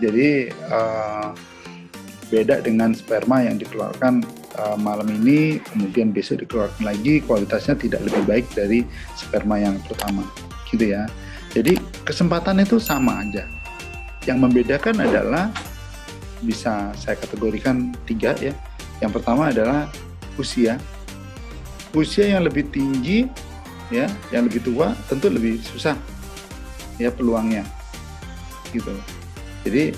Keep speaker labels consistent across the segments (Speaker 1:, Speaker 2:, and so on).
Speaker 1: Jadi beda dengan sperma yang dikeluarkan malam ini, kemudian besok dikeluarkan lagi, kualitasnya tidak lebih baik dari sperma yang pertama, gitu ya. Jadi kesempatan itu sama aja. Yang membedakan adalah bisa saya kategorikan 3 ya. Yang pertama adalah usia. Usia yang lebih tinggi ya, yang lebih tua tentu lebih susah ya peluangnya, gitu. Jadi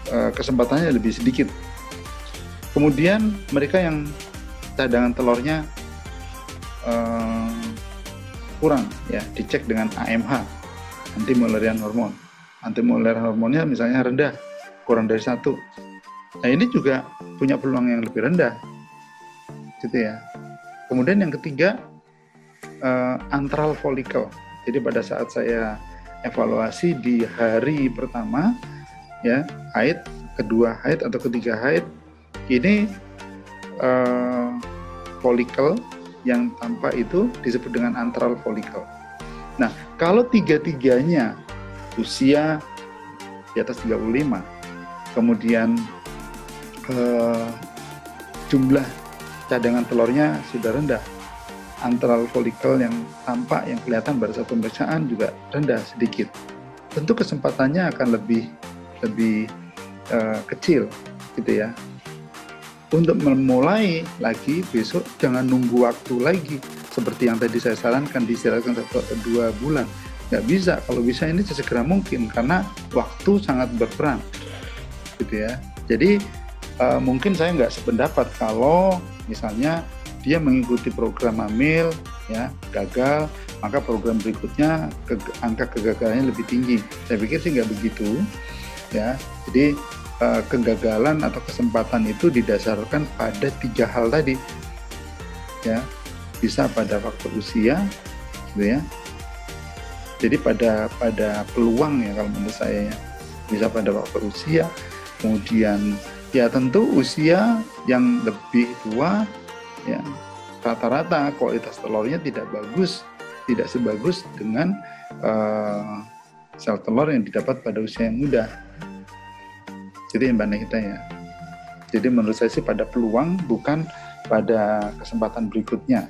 Speaker 1: kesempatannya lebih sedikit. Kemudian mereka yang cadangan telurnya kurang ya, dicek dengan AMH, anti Müllerian hormon. Anti Müllerian hormonnya misalnya rendah, kurang dari 1. Nah ini juga punya peluang yang lebih rendah, gitu ya. Kemudian yang ketiga antral folikel. Jadi pada saat saya evaluasi di hari pertama ya, haid, kedua haid atau ketiga haid, ini folikel yang tampak itu disebut dengan antral folikel. Nah, kalau tiga-tiganya usia di atas 35, kemudian jumlah cadangan telurnya sudah rendah, antral folikel yang tampak, yang kelihatan pada saat pemeriksaan juga rendah sedikit, tentu kesempatannya akan lebih kecil, gitu ya. Untuk memulai lagi besok jangan nunggu waktu lagi seperti yang tadi saya sarankan, diistirahatkan 1 atau 2 bulan. Nggak bisa, kalau bisa ini sesegera mungkin karena waktu sangat berperan, gitu ya. Jadi mungkin saya nggak sependapat kalau misalnya dia mengikuti program hamil ya gagal, maka program berikutnya angka kegagalannya lebih tinggi. Saya pikir sih nggak begitu ya. Jadi kegagalan atau kesempatan itu didasarkan pada 3 hal tadi ya, bisa pada faktor usia gitu ya. Jadi pada peluang ya, kalau menurut saya ya, bisa pada faktor usia, kemudian ya tentu usia yang lebih tua ya, rata-rata kualitas telurnya tidak bagus, tidak sebagus dengan sel telur yang didapat pada usia yang muda. Jadi Mbak Nehita ya. Jadi menurut saya sih pada peluang, bukan pada kesempatan berikutnya.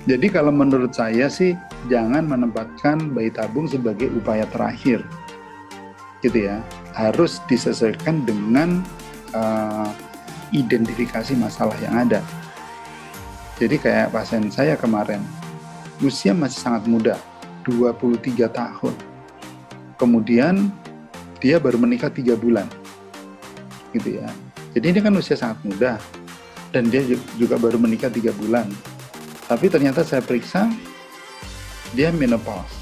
Speaker 1: Jadi kalau menurut saya sih jangan menempatkan bayi tabung sebagai upaya terakhir, gitu ya. Harus disesuaikan dengan identifikasi masalah yang ada. Jadi kayak pasien saya kemarin, usia masih sangat muda, 23 tahun. Kemudian dia baru menikah 3 bulan, gitu ya. Jadi ini kan usia sangat muda, dan dia juga baru menikah 3 bulan. Tapi ternyata saya periksa, dia menopause.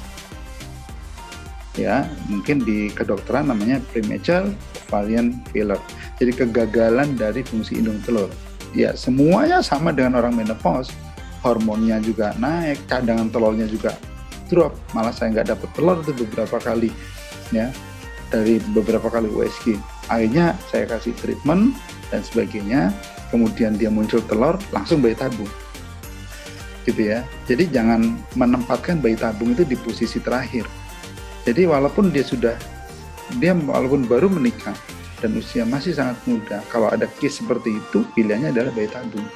Speaker 1: Ya, mungkin di kedokteran namanya premature ovarian failure. Jadi kegagalan dari fungsi indung telur. Ya, semuanya sama dengan orang menopause. Hormonnya juga naik, cadangan telurnya juga drop. Malah saya nggak dapat telur itu beberapa kali, ya, dari beberapa kali USG. Akhirnya saya kasih treatment dan sebagainya. Kemudian dia muncul telur, langsung bayi tabung, gitu ya. Jadi jangan menempatkan bayi tabung itu di posisi terakhir. Jadi walaupun dia walaupun baru menikah dan usia masih sangat muda, kalau ada case seperti itu, pilihannya adalah bayi tabung.